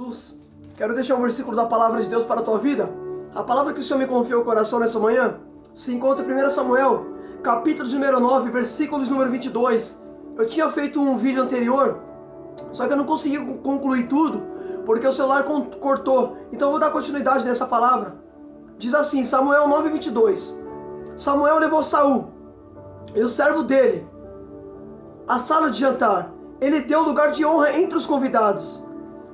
Jesus, quero deixar um versículo da palavra de Deus para a tua vida. A palavra que o Senhor me confiou ao coração nessa manhã se encontra em 1 Samuel, capítulo número 9, versículos número 22. Eu tinha feito um vídeo anterior, só que eu não consegui concluir tudo, porque o celular cortou. Então eu vou dar continuidade nessa palavra. Diz assim, Samuel 9, 22. Samuel levou Saul e o servo dele à sala de jantar. Ele deu lugar de honra entre os convidados,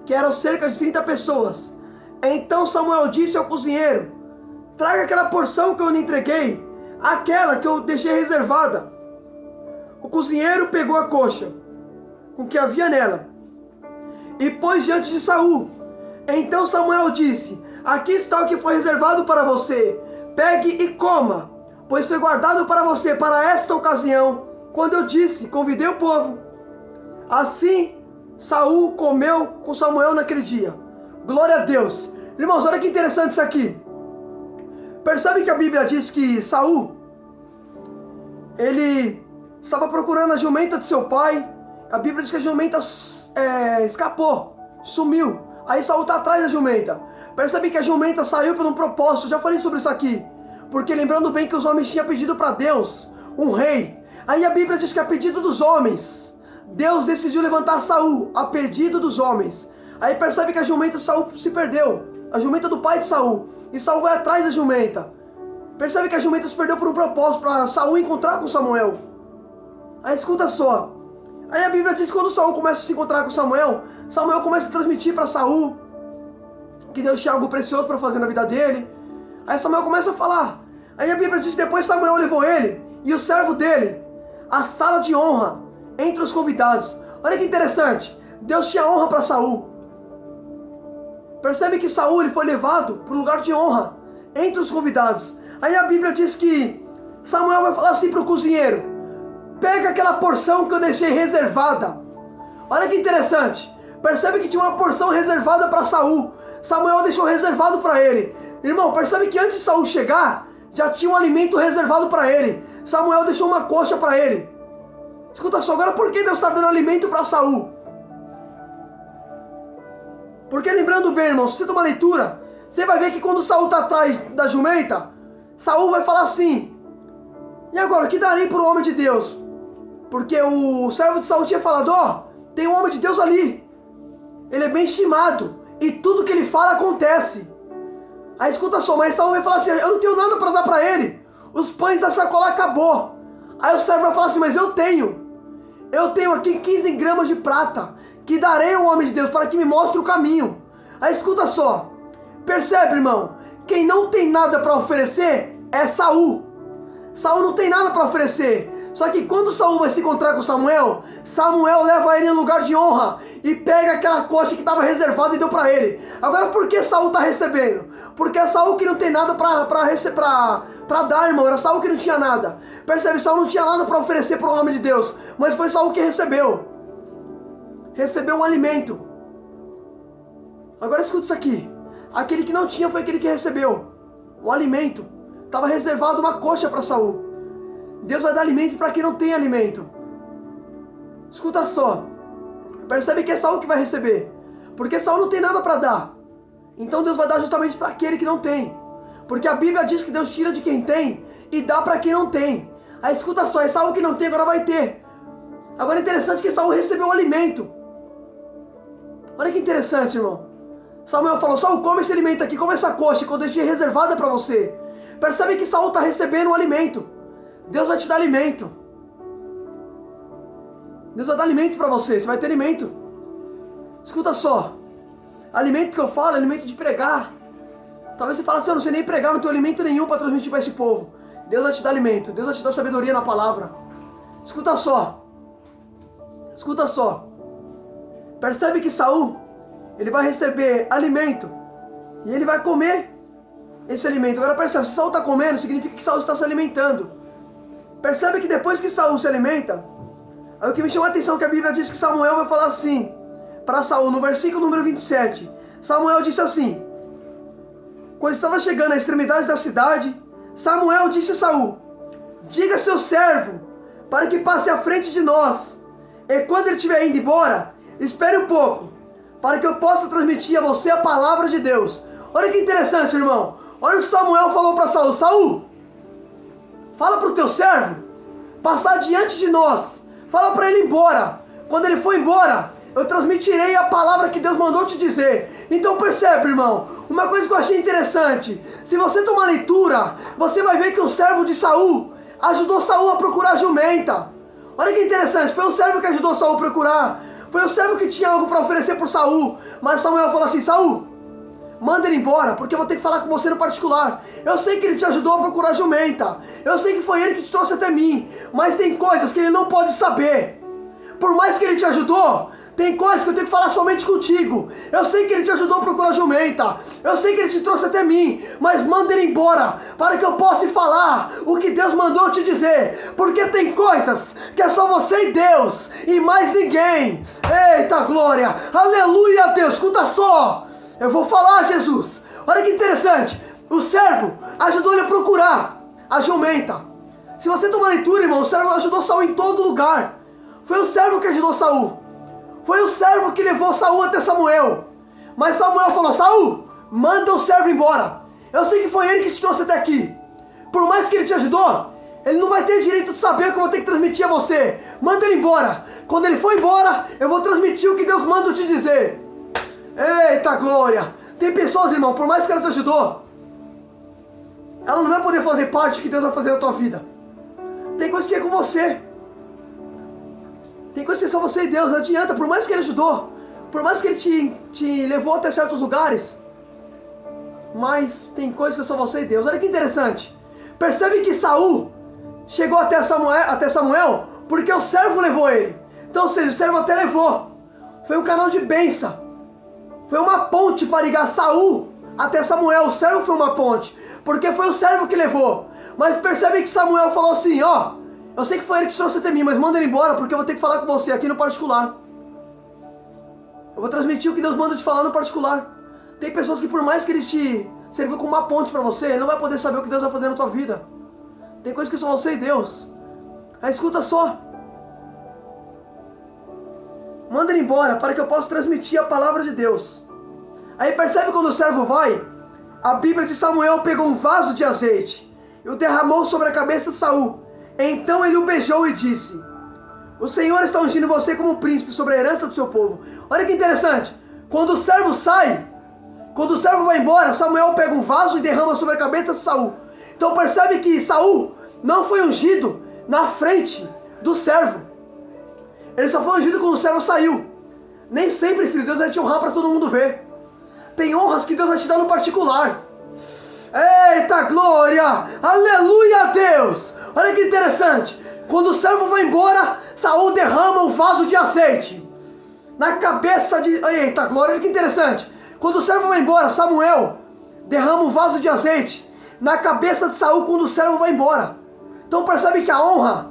que eram cerca de 30 pessoas. Então Samuel disse ao cozinheiro: traga aquela porção que eu lhe entreguei, aquela que eu deixei reservada. O cozinheiro pegou a coxa com o que havia nela e pôs diante de Saul. Então Samuel disse: aqui está o que foi reservado para você. Pegue e coma, pois foi guardado para você para esta ocasião, quando eu disse, convidei o povo. Assim Saul comeu com Samuel naquele dia. Glória a Deus. Irmãos, olha que interessante isso aqui. Percebe que a Bíblia diz que Saul, ele estava procurando a jumenta de seu pai. A Bíblia diz que a jumenta escapou, sumiu. Aí Saul está atrás da jumenta. Percebe que a jumenta saiu por um propósito. Já falei sobre isso aqui. Porque lembrando bem que os homens tinham pedido para Deus um rei. Aí a Bíblia diz que a pedido dos homens, Deus decidiu levantar Saul a pedido dos homens. Aí percebe que a jumenta de Saul se perdeu. A jumenta do pai de Saul. E Saul vai atrás da jumenta. Percebe que a jumenta se perdeu por um propósito, para Saul encontrar com Samuel. Aí escuta só. Aí a Bíblia diz que quando Saul começa a se encontrar com Samuel, Samuel começa a transmitir para Saul que Deus tinha algo precioso para fazer na vida dele. Aí Samuel começa a falar. Aí a Bíblia diz que depois Samuel levou ele e o servo dele à sala de honra entre os convidados. Olha que interessante. Deus tinha honra para Saul. Percebe que Saul ele foi levado para o lugar de honra entre os convidados. Aí a Bíblia diz que Samuel vai falar assim para o cozinheiro: pega aquela porção que eu deixei reservada. Olha que interessante. Percebe que tinha uma porção reservada para Saul. Samuel deixou reservado para ele. Irmão, percebe que antes de Saul chegar, já tinha um alimento reservado para ele. Samuel deixou uma coxa para ele. Escuta só, agora por que Deus está dando alimento para Saul? Porque lembrando bem, irmão, se você tomar leitura, você vai ver que quando Saul está atrás da jumenta, Saul vai falar assim: e agora, o que darei para o homem de Deus? Porque o servo de Saul tinha falado: ó, tem um homem de Deus ali, ele é bem estimado, e tudo que ele fala acontece. Aí escuta só, mas Saul vai falar assim: eu não tenho nada para dar para ele, os pães da sacola acabou. Aí o servo vai falar assim: mas eu tenho aqui 15 gramas de prata, que darei ao homem de Deus para que me mostre o caminho. Aí escuta só, percebe, irmão, quem não tem nada para oferecer é Saul. Saul não tem nada para oferecer. Só que quando Saul vai se encontrar com Samuel, Samuel leva ele em lugar de honra e pega aquela coxa que estava reservada e deu para ele. Agora por que Saul está recebendo? Porque é Saul que não tem nada para dar, irmão. Era Saul que não tinha nada. Percebe, Saul não tinha nada para oferecer para o homem de Deus, mas foi Saul que recebeu um alimento. Agora escuta isso aqui. Aquele que não tinha foi aquele que recebeu o alimento. Estava reservado uma coxa para Saul. Deus vai dar alimento para quem não tem alimento. Escuta só. Percebe que é Saul que vai receber, porque Saul não tem nada para dar. Então Deus vai dar justamente para aquele que não tem. Porque a Bíblia diz que Deus tira de quem tem e dá para quem não tem. Aí escuta só, é Saul que não tem, agora vai ter. Agora é interessante que Saul recebeu o alimento. Olha que interessante, irmão. Samuel falou: Saul, come esse alimento aqui, come essa coxa que eu deixei reservada para você. Percebe que Saul está recebendo o alimento. Deus vai te dar alimento. Deus vai dar alimento para você, você vai ter alimento. Escuta só. Alimento que eu falo é alimento de pregar. Talvez você fale assim: eu não sei nem pregar, não tenho alimento nenhum para transmitir para esse povo. Deus vai te dar alimento, Deus vai te dar sabedoria na palavra. Escuta só. Escuta só. Percebe que Saul, ele vai receber alimento e ele vai comer esse alimento. Agora percebe, se Saul está comendo, significa que Saul está se alimentando. Percebe que depois que Saul se alimenta, aí o que me chamou a atenção é que a Bíblia diz que Samuel vai falar assim para Saul, no versículo número 27. Samuel disse assim: quando estava chegando à extremidade da cidade, Samuel disse a Saul: diga a seu servo para que passe à frente de nós, e quando ele estiver indo embora, espere um pouco, para que eu possa transmitir a você a palavra de Deus. Olha que interessante, irmão. Olha o que Samuel falou para Saul. Saul, fala para o teu servo passar diante de nós. Fala para ele ir embora. Quando ele for embora, eu transmitirei a palavra que Deus mandou te dizer. Então percebe, irmão, uma coisa que eu achei interessante. Se você tomar leitura, você vai ver que o servo de Saul ajudou Saul a procurar a jumenta. Olha que interessante, foi o servo que ajudou Saul a procurar. Foi o servo que tinha algo para oferecer por Saul. Mas Samuel falou assim: Saul, manda ele embora, porque eu vou ter que falar com você no particular. Eu sei que ele te ajudou a procurar a jumenta. Eu sei que foi ele que te trouxe até mim. Mas tem coisas que ele não pode saber. Por mais que ele te ajudou, tem coisas que eu tenho que falar somente contigo. Eu sei que ele te ajudou a procurar a jumenta. Eu sei que ele te trouxe até mim. Mas manda ele embora, para que eu possa falar o que Deus mandou te dizer. Porque tem coisas que é só você e Deus, e mais ninguém. Eita glória, aleluia, Deus, escuta só. Eu vou falar, Jesus. Olha que interessante. O servo ajudou ele a procurar a jumenta. Se você tomar leitura, irmão, o servo ajudou Saul em todo lugar. Foi o servo que ajudou Saul. Foi o servo que levou Saul até Samuel. Mas Samuel falou: Saul, manda o servo embora. Eu sei que foi ele que te trouxe até aqui. Por mais que ele te ajudou, ele não vai ter direito de saber o que eu vou ter que transmitir a você. Manda ele embora. Quando ele for embora, eu vou transmitir o que Deus manda te dizer. Eita glória. Tem pessoas, irmão, por mais que ela te ajudou, ela não vai poder fazer parte do que Deus vai fazer na tua vida. Tem coisa que é com você. Tem coisa que é só você e Deus. Não adianta, por mais que ele ajudou, por mais que ele te levou até certos lugares, mas tem coisa que é só você e Deus. Olha que interessante. Percebe que Saul chegou até Samuel porque o servo levou ele. Então, ou seja, o servo até levou. Foi um canal de bênção. Foi uma ponte para ligar Saul até Samuel. O servo foi uma ponte, porque foi o servo que levou. Mas percebe que Samuel falou assim: ó, eu sei que foi ele que te trouxe até mim, mas manda ele embora, porque eu vou ter que falar com você aqui no particular. Eu vou transmitir o que Deus manda te falar no particular. Tem pessoas que por mais que ele te serviu como uma ponte para você, ele não vai poder saber o que Deus vai fazer na tua vida. Tem coisas que só você e Deus. Aí escuta só. Manda ele embora, para que eu possa transmitir a palavra de Deus. Aí percebe quando o servo vai, a Bíblia de Samuel pegou um vaso de azeite e o derramou sobre a cabeça de Saul. Então ele o beijou e disse: o Senhor está ungindo você como príncipe sobre a herança do seu povo. Olha que interessante. Quando o servo sai, quando o servo vai embora, Samuel pega um vaso e derrama sobre a cabeça de Saul. Então percebe que Saul não foi ungido na frente do servo. Ele só foi ungido quando o servo saiu. Nem sempre, filho, Deus vai te honrar para todo mundo ver. Tem honras que Deus vai te dar no particular. Eita glória! Aleluia a Deus! Olha que interessante. Quando o servo vai embora, Saul derrama o vaso de azeite na cabeça de... Eita glória, olha que interessante. Quando o servo vai embora, Samuel derrama o vaso de azeite na cabeça de Saul quando o servo vai embora. Então percebe que a honra,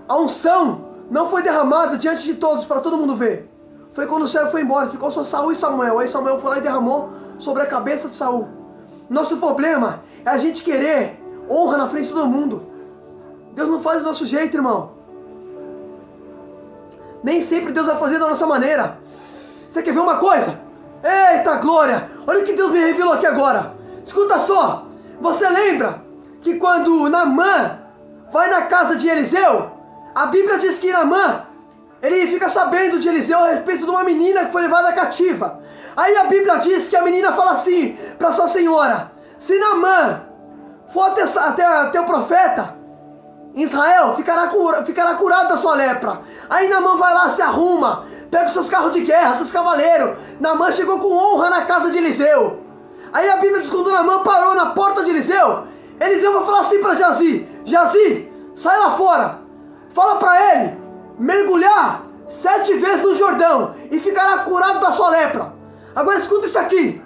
a unção, não foi derramada diante de todos para todo mundo ver. Foi quando o servo foi embora, ficou só Saul e Samuel. Aí Samuel foi lá e derramou sobre a cabeça de Saul. Nosso problema é a gente querer honra na frente de todo mundo. Deus não faz do nosso jeito, irmão. Nem sempre Deus vai fazer da nossa maneira. Você quer ver uma coisa? Eita glória! Olha o que Deus me revelou aqui agora. Escuta só. Você lembra que quando Naamã vai na casa de Eliseu, a Bíblia diz que Naamã, ele fica sabendo de Eliseu a respeito de uma menina que foi levada cativa. Aí a Bíblia diz que a menina fala assim para sua senhora: se Naamã for até o profeta em Israel, ficará curado da sua lepra. Aí Naamã vai lá, se arruma, pega os seus carros de guerra, seus cavaleiros. Naamã chegou com honra na casa de Eliseu. Aí a Bíblia diz que quando Naamã parou na porta de Eliseu, Eliseu vai falar assim para Geazi: Geazi, sai lá fora, fala para ele mergulhar 7 vezes no Jordão e ficará curado da sua lepra. Agora escuta isso aqui.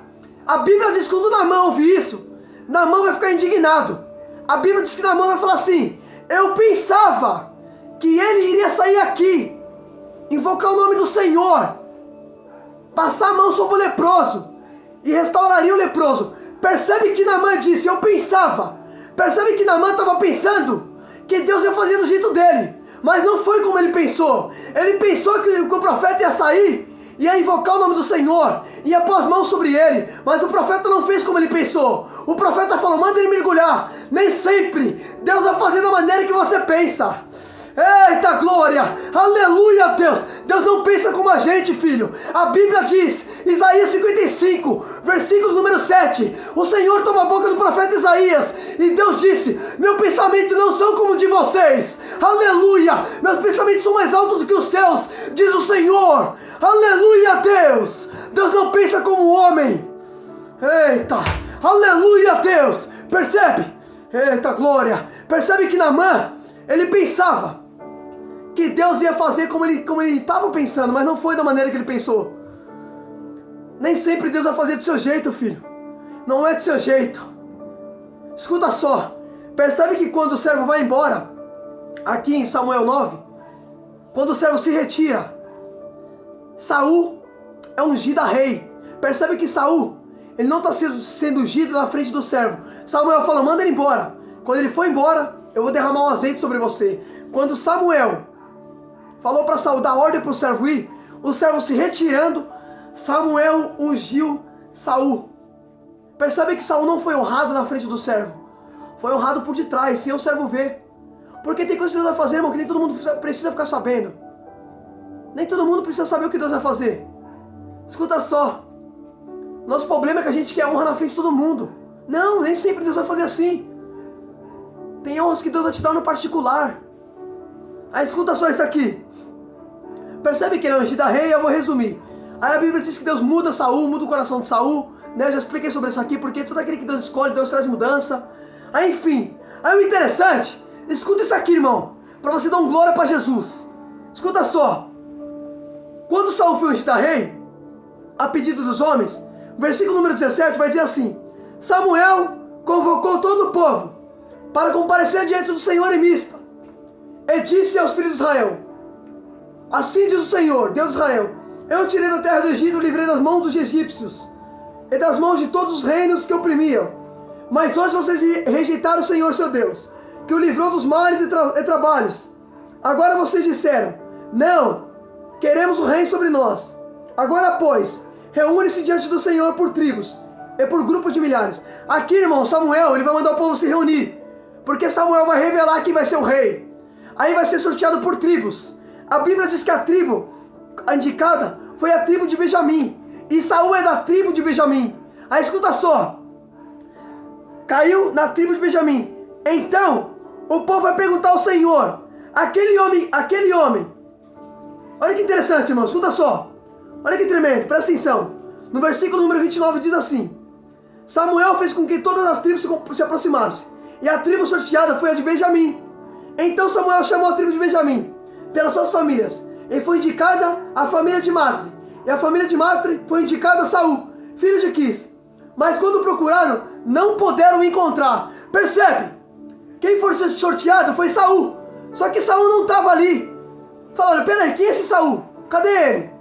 A Bíblia diz que quando Naamã ouvir isso, Naamã vai ficar indignado. A Bíblia diz que Naamã vai falar assim: eu pensava que ele iria sair aqui, invocar o nome do Senhor, passar a mão sobre o leproso e restauraria o leproso. Percebe que Naamã disse: eu pensava. Percebe que Naamã estava pensando que Deus ia fazer do jeito dele. Mas não foi como ele pensou. Ele pensou que o profeta ia sair ia invocar o nome do Senhor, ia pôr as mãos sobre ele, mas o profeta não fez como ele pensou. O profeta falou, manda ele mergulhar. Nem sempre Deus vai fazer da maneira que você pensa. Eita glória, aleluia Deus. Deus não pensa como a gente, filho. A Bíblia diz, Isaías 55, versículo número 7, o Senhor toma a boca do profeta Isaías, e Deus disse, meus pensamentos não são como de vocês. Aleluia, meus pensamentos são mais altos do que os céus, diz o Senhor. Aleluia Deus. Deus não pensa como o homem. Eita, aleluia Deus. Percebe? Eita glória. Percebe que Naamã, ele pensava que Deus ia fazer como ele estava pensando, mas não foi da maneira que ele pensou. Nem sempre Deus vai fazer do seu jeito, filho. Não é do seu jeito. Escuta só. Percebe que quando o servo vai embora, aqui em Samuel 9, quando o servo se retira, Saul é ungido a rei. Percebe que Saul, ele não está sendo ungido na frente do servo. Samuel fala, manda ele embora. Quando ele foi embora, eu vou derramar um azeite sobre você. Quando Samuel falou para Saul dar ordem para o servo ir, o servo se retirando, Samuel ungiu Saul. Percebe que Saul não foi honrado na frente do servo. Foi honrado por detrás, sem o servo ver. Porque tem coisas que Deus vai fazer, irmão, que nem todo mundo precisa ficar sabendo. Nem todo mundo precisa saber o que Deus vai fazer. Escuta só. Nosso problema é que a gente quer honra na frente de todo mundo. Não, nem sempre Deus vai fazer assim. Tem honras que Deus vai te dar no particular. Aí escuta só isso aqui. Percebe que ele é ungido a rei? Eu vou resumir. Aí a Bíblia diz que Deus muda Saul, muda o coração de Saul. Né? Eu já expliquei sobre isso aqui, porque todo aquele que Deus escolhe, Deus traz mudança. Aí enfim. Aí o interessante, escuta isso aqui, irmão, para você dar um glória para Jesus. Escuta só. Quando Saul foi ungido a rei, a pedido dos homens, versículo número 17 vai dizer assim: Samuel convocou todo o povo para comparecer diante do Senhor em Mispa, e disse aos filhos de Israel: assim diz o Senhor, Deus de Israel: eu tirei da terra do Egito, livrei das mãos dos egípcios e das mãos de todos os reinos que oprimiam. Mas hoje vocês rejeitaram o Senhor seu Deus, que o livrou dos males e trabalhos. Agora vocês disseram: não, queremos o reino sobre nós. Agora, pois, reúne-se diante do Senhor por tribos e por grupos de milhares. Aqui, irmão, Samuel, ele vai mandar o povo se reunir, porque Samuel vai revelar quem vai ser o rei. Aí vai ser sorteado por tribos. A Bíblia diz que a tribo indicada foi a tribo de Benjamim, e Saul é da tribo de Benjamim. Aí escuta só, caiu na tribo de Benjamim. Então o povo vai perguntar ao Senhor: aquele homem. Olha que interessante, irmão, escuta só. Olha que tremendo, presta atenção. No versículo número 29 diz assim: Samuel fez com que todas as tribos se aproximassem, e a tribo sorteada foi a de Benjamim. Então Samuel chamou a tribo de Benjamim pelas suas famílias, e foi indicada a família de Matre, e a família de Matre foi indicada a Saul, filho de Quis. Mas quando procuraram, não puderam o encontrar. Percebe? Quem foi sorteado foi Saul. Só que Saul não estava ali. Falaram: peraí, quem é esse Saul? Cadê ele?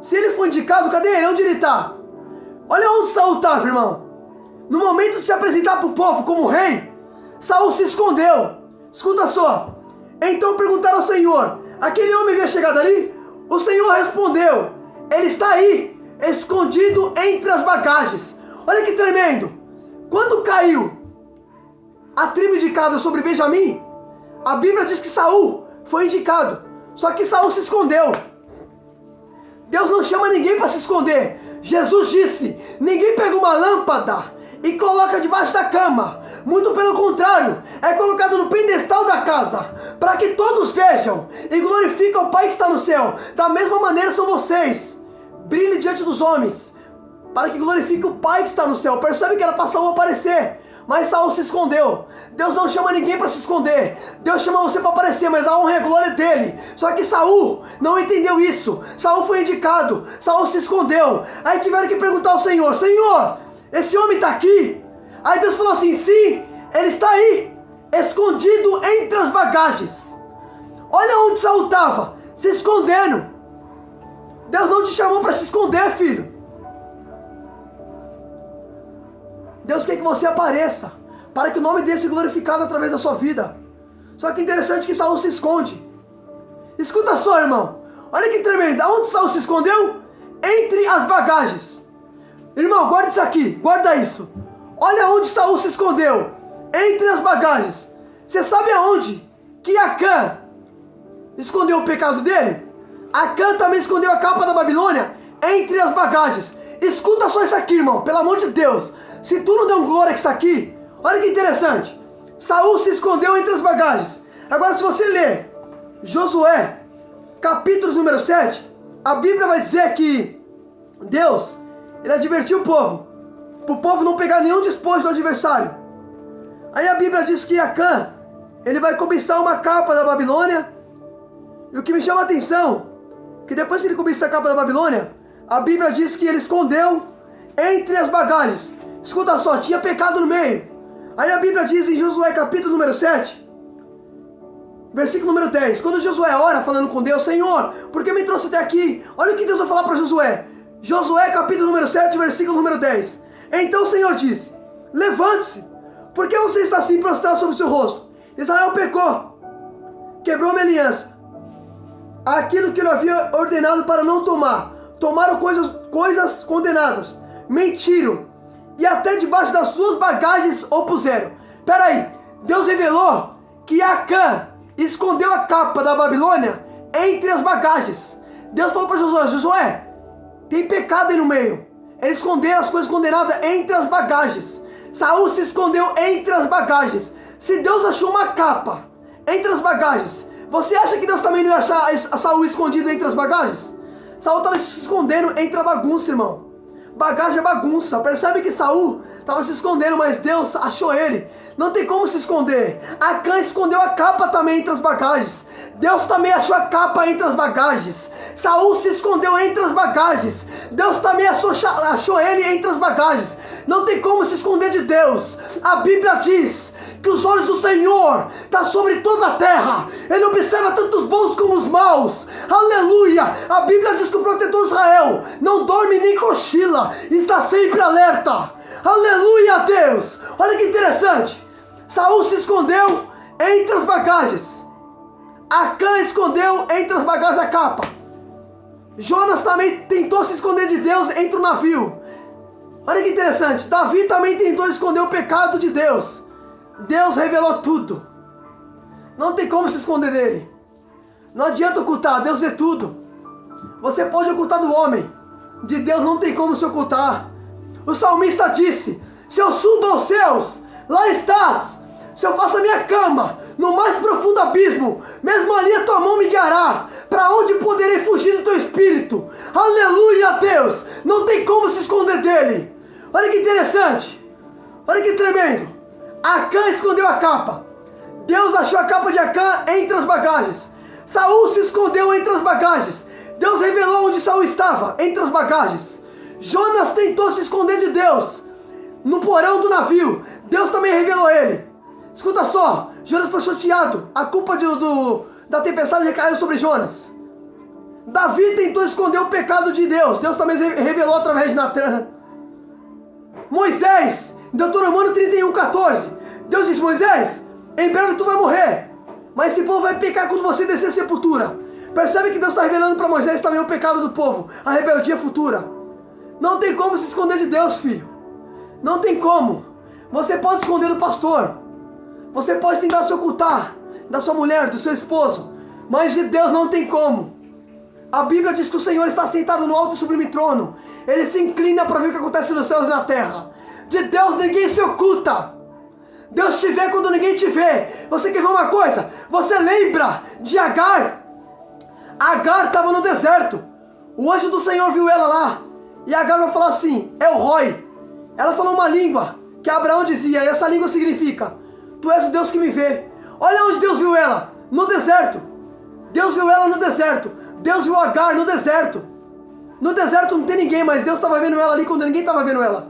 Se ele foi indicado, cadê ele? Onde ele está? Olha onde Saul estava, irmão. No momento de se apresentar para o povo como rei, Saul se escondeu. Escuta só. Então perguntaram ao Senhor: aquele homem havia chegado ali? O Senhor respondeu: ele está aí, escondido entre as bagagens. Olha que tremendo. Quando caiu a tribo indicada sobre Benjamim, a Bíblia diz que Saul foi indicado. Só que Saul se escondeu. Deus não chama ninguém para se esconder. Jesus disse: ninguém pega uma lâmpada e coloca debaixo da cama. Muito pelo contrário, é colocado no pedestal da casa, para que todos vejam e glorifiquem o Pai que está no céu. Da mesma maneira são vocês. Brilhe diante dos homens, para que glorifique o Pai que está no céu. Percebe que era para Saul aparecer, mas Saul se escondeu. Deus não chama ninguém para se esconder. Deus chama você para aparecer, mas a honra e a glória é dele. Só que Saul não entendeu isso. Saul foi indicado, Saul se escondeu. Aí tiveram que perguntar ao Senhor: Senhor, esse homem está aqui? Aí Deus falou assim: sim, ele está aí, escondido entre as bagagens. Olha onde Saul estava, se escondendo. Deus não te chamou para se esconder, filho. Deus quer que você apareça, para que o nome dele seja glorificado através da sua vida. Só que interessante que Saul se esconde. Escuta só, irmão. Olha que tremendo. Aonde Saul se escondeu? entre as bagagens. Irmão, guarda isso aqui, guarda isso. Olha onde Saul se escondeu, entre as bagagens. Você sabe aonde que Acã escondeu o pecado dele? Acã também escondeu a capa da Babilônia entre as bagagens. Escuta só isso aqui, irmão, pelo amor de Deus. Se tu não deu um glória com isso aqui, olha que interessante. Saul se escondeu entre as bagagens. Agora, se você ler Josué, capítulo número 7, a Bíblia vai dizer que Deus, ele advertiu o povo, para o povo não pegar nenhum despojo do adversário. Aí a Bíblia diz que Acã, ele vai cobiçar uma capa da Babilônia. E o que me chama a atenção, que depois que ele cobiça a capa da Babilônia, a Bíblia diz que ele escondeu entre as bagagens. Escuta só, tinha pecado no meio. Aí a Bíblia diz em Josué capítulo número 7, versículo número 10. Quando Josué ora falando com Deus, Senhor, por que me trouxe até aqui? Olha o que Deus vai falar para Josué. Josué capítulo número 7, versículo número 10. Então o Senhor disse, levante-se, por que você está assim prostrado sobre o seu rosto? Israel pecou, quebrou minha aliança, aquilo que eu havia ordenado para não tomar. Tomaram coisas condenadas, mentiram, e até debaixo das suas bagagens o puseram. Peraí, Deus revelou que Acã escondeu a capa da Babilônia entre as bagagens. Deus falou para Josué, Josué, tem pecado aí no meio. Ele escondeu as coisas condenadas entre as bagagens. Saul se escondeu entre as bagagens. Se Deus achou uma capa entre as bagagens, você acha que Deus também não ia achar a Saul escondido entre as bagagens? Saul estava se escondendo entre a bagunça, irmão. Bagagem é bagunça. Percebe que Saul estava se escondendo, mas Deus achou ele. Não tem como se esconder. Acã escondeu a capa também entre as bagagens. Deus também achou a capa entre as bagagens. Saul se escondeu entre as bagagens. Deus também achou ele entre as bagagens. Não tem como se esconder de Deus. A Bíblia diz que os olhos do Senhor estão sobre toda a terra. Ele observa tanto os bons como os maus. Aleluia! A Bíblia diz que o protetor de Israel não dorme nem cochila, está sempre alerta. Aleluia, Deus! Olha que interessante. Saul se escondeu entre as bagagens. Acã escondeu entre as bagagens a capa. Jonas também tentou se esconder de Deus entre o navio. Olha que interessante. Davi também tentou esconder o pecado de Deus. Deus revelou tudo. Não tem como se esconder dele. Não adianta ocultar, Deus vê tudo. Você pode ocultar do homem, de Deus não tem como se ocultar. O salmista disse, se eu subo aos céus, lá estás. Se eu faço a minha cama no mais profundo abismo, mesmo ali a tua mão me guiará. Para onde poderei fugir do teu espírito? Aleluia, Deus. Não tem como se esconder dele. Olha que interessante. Olha que tremendo. Acã escondeu a capa. Deus achou a capa de Acã entre as bagagens. Saul se escondeu entre as bagagens. Deus revelou onde Saul estava, entre as bagagens. Jonas tentou se esconder de Deus no porão do navio. Deus também revelou ele. Escuta só, Jonas foi chateado. A culpa da tempestade recaiu sobre Jonas. Davi tentou esconder o pecado de Deus. Deus também revelou através de Natan. Moisés, Deuteronômio 31:14. Deus disse, Moisés, em breve tu vai morrer, mas esse povo vai pecar quando você descer a sepultura. Percebe que Deus está revelando para Moisés também o pecado do povo, a rebeldia futura. Não tem como se esconder de Deus, filho. Não tem como. Você pode esconder do pastor. Você pode tentar se ocultar da sua mulher, do seu esposo. Mas de Deus não tem como. A Bíblia diz que o Senhor está sentado no alto e sublime trono. Ele se inclina para ver o que acontece nos céus e na terra. De Deus ninguém se oculta. Deus te vê quando ninguém te vê. Você quer ver uma coisa? Você lembra de Agar? Agar estava no deserto. O anjo do Senhor viu ela lá. E Agar vai falar assim, El Roi. Ela falou uma língua que Abraão dizia. E essa língua significa, tu és o Deus que me vê. Olha onde Deus viu ela. No deserto. Deus viu ela no deserto. Deus viu Agar no deserto. No deserto não tem ninguém, mas Deus estava vendo ela ali quando ninguém estava vendo ela.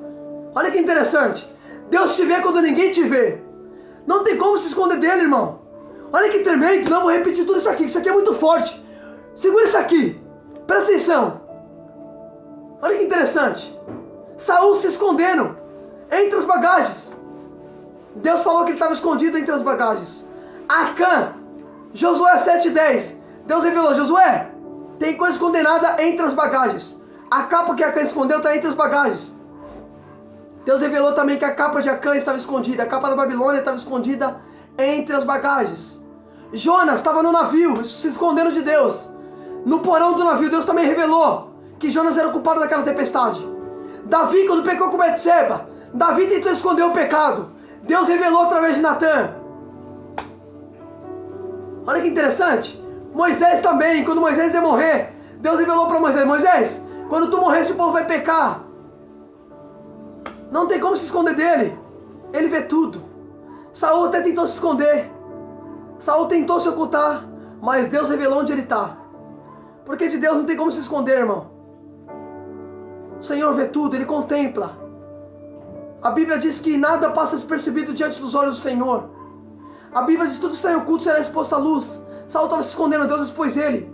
Olha que interessante. Deus te vê quando ninguém te vê. Não tem como se esconder dele, irmão. Olha que tremendo. Não vou repetir tudo isso aqui. Isso aqui é muito forte. Segura isso aqui. Presta atenção. Olha que interessante. Saul se escondendo entre as bagagens. Deus falou que ele estava escondido entre as bagagens. Acã, Josué 7:10. Deus revelou, Josué, tem coisa condenada entre as bagagens. a capa que Acã escondeu está entre as bagagens. Deus revelou também que a capa de Acã estava escondida, a capa da Babilônia estava escondida entre as bagagens. Jonas estava no navio, se escondendo de Deus. No porão do navio, Deus também revelou que Jonas era o culpado daquela tempestade. Davi, quando pecou com Betseba, Davi tentou esconder o pecado. Deus revelou através de Natã. Olha que interessante. Moisés também, quando Moisés ia morrer, Deus revelou para Moisés: Moisés, quando tu morrer, esse povo vai pecar. Não tem como se esconder dele. Ele vê tudo. Saul até tentou se esconder. Saul tentou se ocultar, mas Deus revelou onde ele está. Porque de Deus não tem como se esconder, irmão. O Senhor vê tudo, Ele contempla. A Bíblia diz que nada passa despercebido diante dos olhos do Senhor. A Bíblia diz que tudo está em oculto será exposto à luz. Saul estava se escondendo, Deus expôs ele.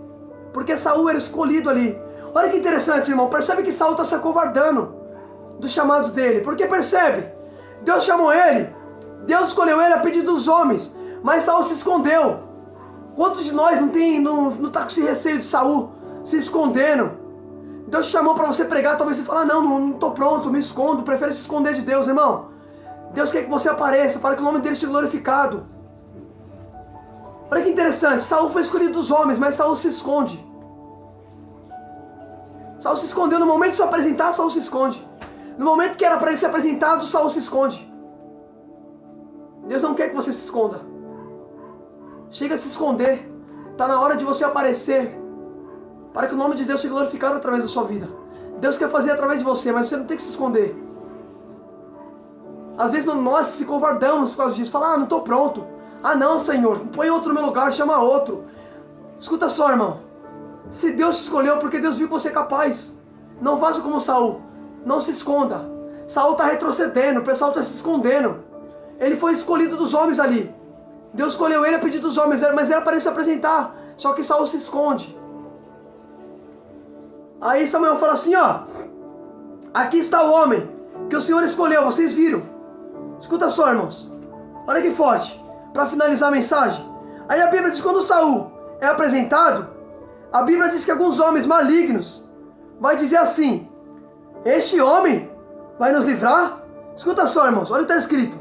Porque Saul era escolhido ali. Olha que interessante, irmão. Percebe que Saul está se acovardando do chamado dele. Porque percebe, Deus chamou ele, Deus escolheu ele a pedido dos homens, mas Saul se escondeu. Quantos de nós não está com esse receio de Saul se escondendo? Deus te chamou para você pregar, talvez você fale: não estou pronto, me escondo, prefere se esconder de Deus, irmão. Deus quer que você apareça, para que o nome dele seja glorificado. Olha que interessante, Saul foi escolhido dos homens, mas Saul se esconde. Saul se escondeu. No momento de se apresentar, Saul se esconde. No momento que era para ele ser apresentado, Saul se esconde. Deus não quer que você se esconda. Chega a se esconder. Está na hora de você aparecer, para que o nome de Deus seja glorificado através da sua vida. Deus quer fazer através de você, mas você não tem que se esconder. Às vezes nós se covardamos por causa disso. Fala: não estou pronto. Não, Senhor, põe outro no meu lugar, chama outro. Escuta só, irmão. Se Deus te escolheu, porque Deus viu que você é capaz. Não faça como Saul. Não se esconda. Saul está retrocedendo, o pessoal está se escondendo. Ele foi escolhido dos homens ali. Deus escolheu ele a pedido dos homens, mas era para ele se apresentar. Só que Saul se esconde. Aí Samuel fala assim: aqui está o homem que o Senhor escolheu, vocês viram. Escuta só, irmãos. Olha que forte. Para finalizar a mensagem. Aí a Bíblia diz que quando Saul é apresentado, a Bíblia diz que alguns homens malignos vai dizer assim: este homem vai nos livrar? Escuta só, irmãos, olha o que está escrito.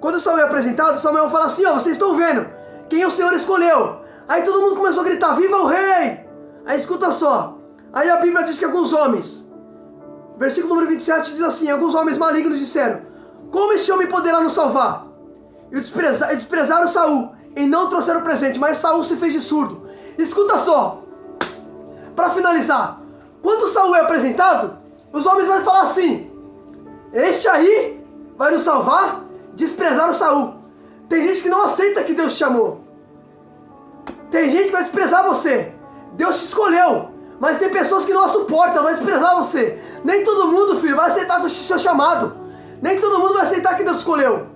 Quando Saul é apresentado, Samuel fala assim: vocês estão vendo quem o Senhor escolheu. Aí todo mundo começou a gritar: viva o rei! Aí escuta só. Aí a Bíblia diz que alguns homens, versículo número 27 diz assim: alguns homens malignos disseram: como este homem poderá nos salvar? E desprezaram Saul e não trouxeram presente, mas Saul se fez de surdo. Escuta só, para finalizar, quando Saul é apresentado, os homens vão falar assim: este aí vai nos salvar? Desprezaram Saul. Tem gente que não aceita que Deus te chamou. Tem gente que vai desprezar você. Deus te escolheu, mas tem pessoas que não a suportam, vai desprezar você. Nem todo mundo, filho, vai aceitar o seu chamado. Nem todo mundo vai aceitar que Deus escolheu.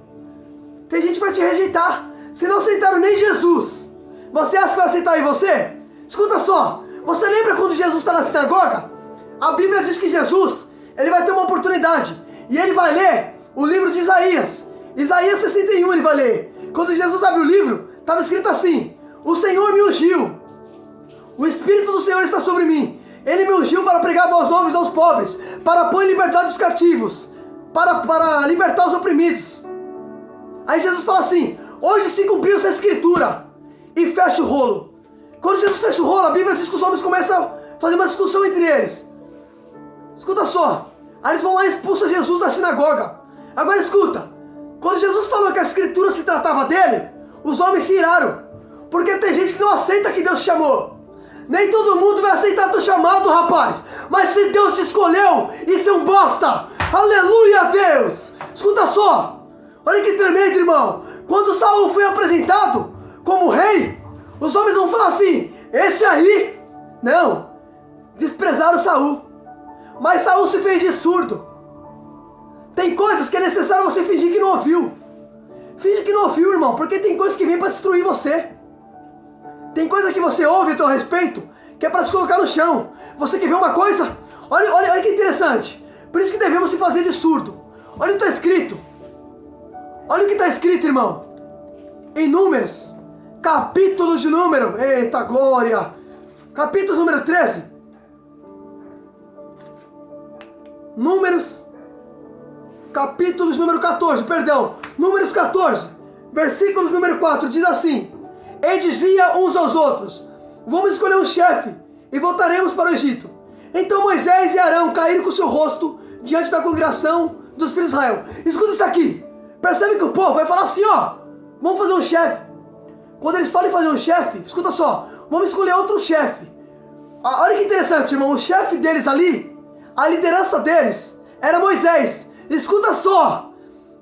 Tem gente que vai te rejeitar. Se não aceitaram nem Jesus, você acha que vai aceitar aí você? Escuta só, você lembra quando Jesus está na sinagoga? A Bíblia diz que Jesus, ele vai ter uma oportunidade, e ele vai ler o livro de Isaías. Isaías 61 ele vai ler. Quando Jesus abre o livro, estava escrito assim: o Senhor me ungiu, o Espírito do Senhor está sobre mim. Ele me ungiu para pregar boas novas aos pobres, para pôr em liberdade os cativos, para libertar os oprimidos. Aí Jesus fala assim: hoje se cumpriu essa escritura. E fecha o rolo. Quando Jesus fecha o rolo, a Bíblia diz que os homens começam a fazer uma discussão entre eles. Escuta só. Aí eles vão lá e expulsam Jesus da sinagoga. Agora escuta. Quando Jesus falou que a escritura se tratava dele, os homens se iraram. Porque tem gente que não aceita que Deus te chamou. Nem todo mundo vai aceitar teu chamado, rapaz. Mas se Deus te escolheu, isso é um bosta. Aleluia a Deus. Escuta só. Olha que tremendo, irmão. Quando Saul foi apresentado como rei, os homens vão falar assim: esse aí. Não. Desprezaram Saul. Mas Saul se fez de surdo. Tem coisas que é necessário você fingir que não ouviu. Finge que não ouviu, irmão, porque tem coisas que vêm para destruir você. Tem coisa que você ouve a teu respeito, que é para te colocar no chão. Você quer ver uma coisa? Olha que interessante. Por isso que devemos se fazer de surdo. Olha o que está escrito. Olha o que está escrito, irmão. Em Números, capítulo de número. Eita glória. Capítulo número 13. Números 14, versículos número 4, diz assim: E dizia uns aos outros: Vamos escolher um chefe e voltaremos para o Egito. Então Moisés e Arão caíram com o seu rosto diante da congregação dos filhos de Israel. Escuta isso aqui. Percebe que o povo vai falar assim, ó: vamos fazer um chefe. Quando eles falam em fazer um chefe, escuta só, vamos escolher outro chefe. Olha que interessante, irmão. O chefe deles ali, a liderança deles, era Moisés. Escuta só.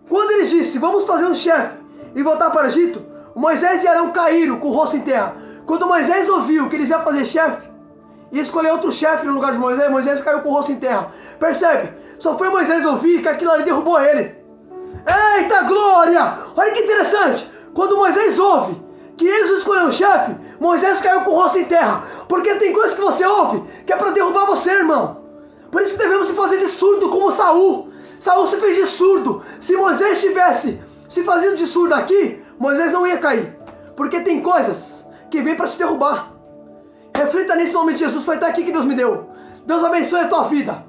Quando ele disse, vamos fazer um chefe e voltar para o Egito, Moisés e Arão caíram com o rosto em terra. Quando Moisés ouviu que eles iam fazer chefe e escolher outro chefe no lugar de Moisés, Moisés caiu com o rosto em terra. Percebe? Só foi Moisés ouvir que aquilo ali derrubou ele. Eita glória! Olha que interessante. Quando Moisés ouve que eles escolheram um chefe, Moisés caiu com o rosto em terra. Porque tem coisas que você ouve que é para derrubar você, irmão. Por isso que devemos se fazer de surdo como Saul. Saul se fez de surdo. Se Moisés tivesse se fazendo de surdo aqui, Moisés não ia cair. Porque tem coisas que vêm para te derrubar. Reflita nisso em nome de Jesus. Foi até aqui que Deus me deu. Deus abençoe a tua vida.